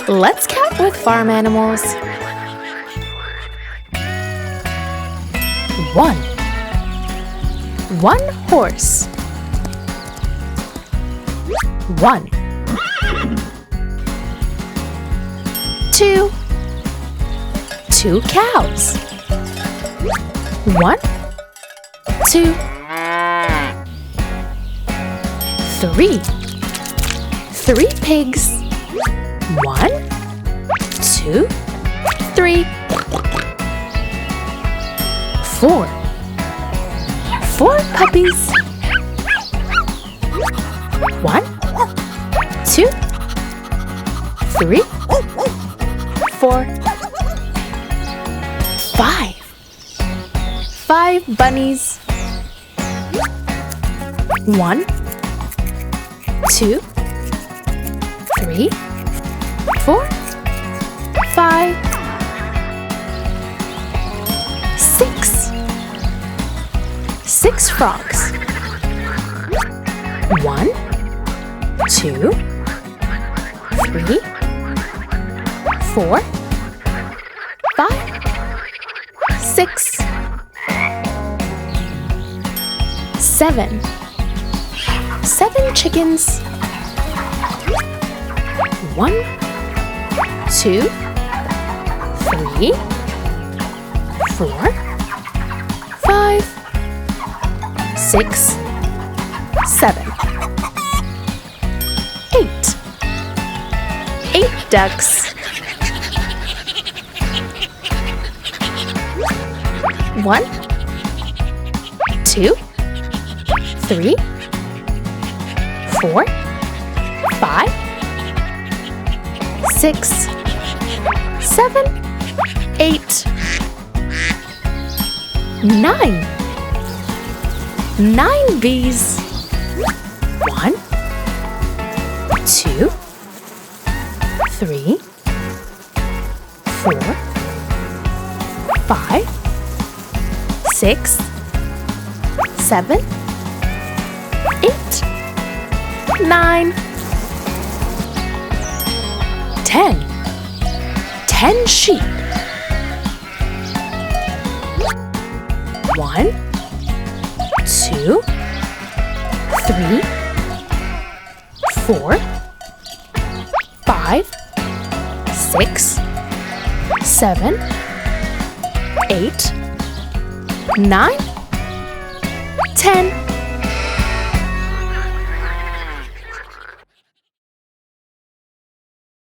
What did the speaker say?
Let's count with farm animals. 1 horse. 1 2 cows. 1 2 3 pigs. 1 2 3 4 puppies. 1 2 3 4 5 bunnies. 1 2 3 4 5 6 frogs. 1 2 3 4 5 6 7 chickens. 1 2 3 4 5 6 7 8 ducks. 1 2 3 4 5 6 7 8 9 bees. 1 2 3 4 5 6 7 8 9 10 sheep. 1 2 3 4 5 6 7 8 9 10